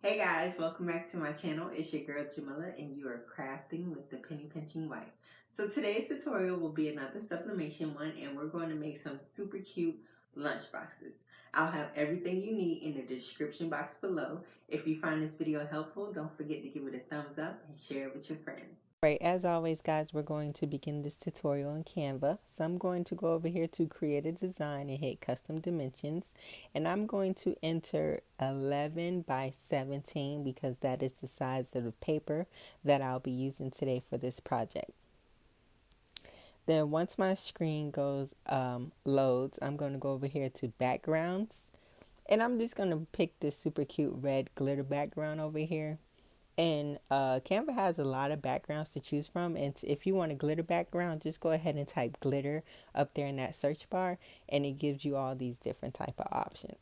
Hey guys, welcome back to my channel. It's your girl Jamila and you are crafting with the penny pinching wife. So today's tutorial will be another sublimation one and we're going to make some super cute lunch boxes. I'll have everything you need in the description box below. If you find this video helpful, don't forget to give it a thumbs up and share it with your friends. Right, as always guys, we're going to begin this tutorial in Canva. So I'm going to go over here to create a design and hit custom dimensions. And I'm going to enter 11 by 17 because that is the size of the paper that I'll be using today for this project. Then once my screen loads, I'm going to go over here to backgrounds. And I'm just going to pick this super cute red glitter background over here. And Canva has a lot of backgrounds to choose from. And if you want a glitter background, just go ahead and type glitter up there in that search bar. And it gives you all these different type of options.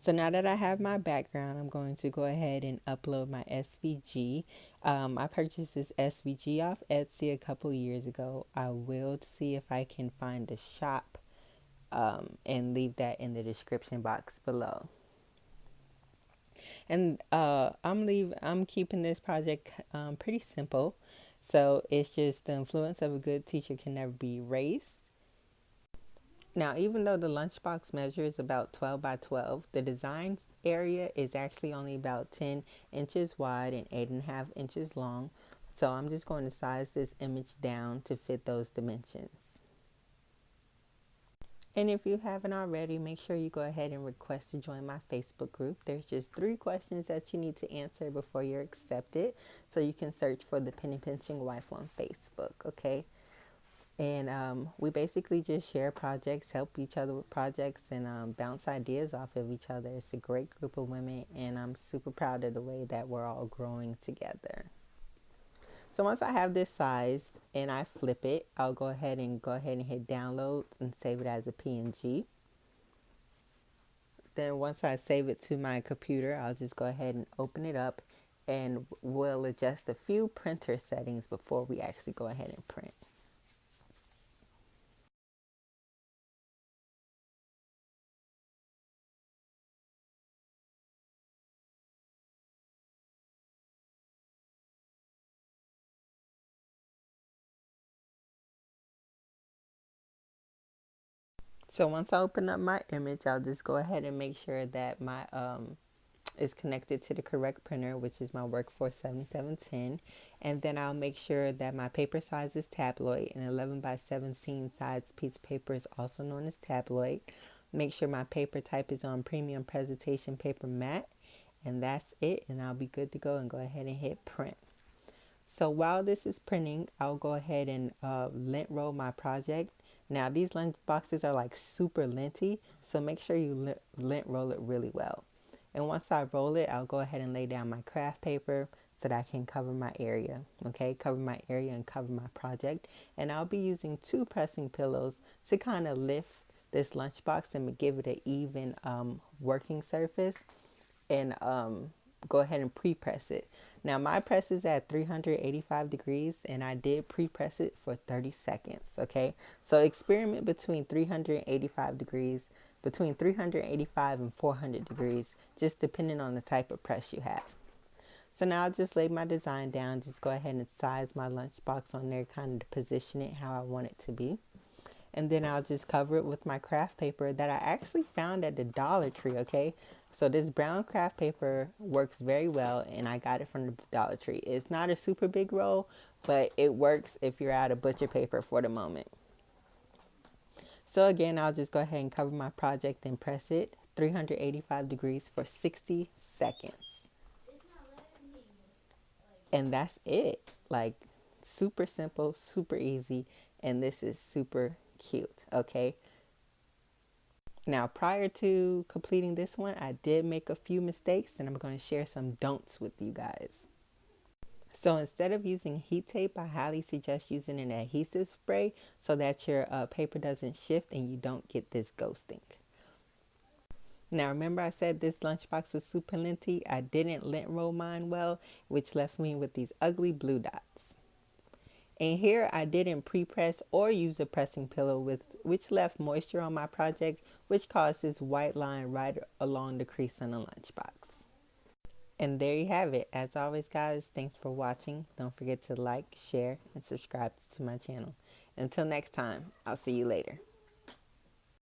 So now that I have my background, I'm going to go ahead and upload my SVG. I purchased this SVG off Etsy a couple years ago. I will see if I can find a shop and leave that in the description box below. And I'm keeping this project pretty simple. So it's just the influence of a good teacher can never be erased. Now, even though the lunchbox measure is about 12 by 12, the design area is actually only about 10 inches wide and 8.5 inches long. So I'm just going to size this image down to fit those dimensions. And if you haven't already, make sure you go ahead and request to join my Facebook group. There's just 3 questions that you need to answer before you're accepted. So you can search for the Penny Pinching Wife on Facebook, okay? And we basically just share projects, help each other with projects, and bounce ideas off of each other. It's a great group of women, and I'm super proud of the way that we're all growing together. So once I have this sized and I flip it, I'll go ahead and hit download and save it as a PNG. Then once I save it to my computer, I'll just go ahead and open it up and we'll adjust a few printer settings before we actually go ahead and print. So once I open up my image, I'll just go ahead and make sure that my is connected to the correct printer, which is my Workforce 7710. And then I'll make sure that my paper size is tabloid, and 11 by 17 size piece of paper is also known as tabloid. Make sure my paper type is on premium presentation paper matte, and that's it, and I'll be good to go and go ahead and hit print. So while this is printing, I'll go ahead and lint roll my project. Now these lunch boxes are like super linty, so make sure you lint roll it really well. And once I roll it, I'll go ahead and lay down my craft paper so that I can cover my area. Okay, cover my area and cover my project. And I'll be using 2 pressing pillows to kind of lift this lunchbox and give it an even working surface. And go ahead and pre-press it. Now my press is at 385 degrees and I did pre-press it for 30 seconds. Okay, so experiment between 385 degrees, between 385 and 400 degrees, just depending on the type of press you have. So now I'll just lay my design down, just go ahead and size my lunchbox on there, kind of position it how I want it to be. And then I'll just cover it with my craft paper that I actually found at the Dollar Tree, okay? So this brown craft paper works very well, and I got it from the Dollar Tree. It's not a super big roll, but it works if you're out of butcher paper for the moment. So again, I'll just go ahead and cover my project and press it 385 degrees for 60 seconds. And that's it. Like, super simple, super easy, and this is super cute, okay? Now, prior to completing this one, I did make a few mistakes, and I'm going to share some don'ts with you guys. So instead of using heat tape, I highly suggest using an adhesive spray so that your paper doesn't shift and you don't get this ghosting. Now, remember I said this lunchbox was super linty? I didn't lint roll mine well, which left me with these ugly blue dots. And here I didn't pre-press or use a pressing pillow, which left moisture on my project, which caused this white line right along the crease in the lunchbox. And there you have it. As always, guys, thanks for watching. Don't forget to like, share, and subscribe to my channel. Until next time, I'll see you later.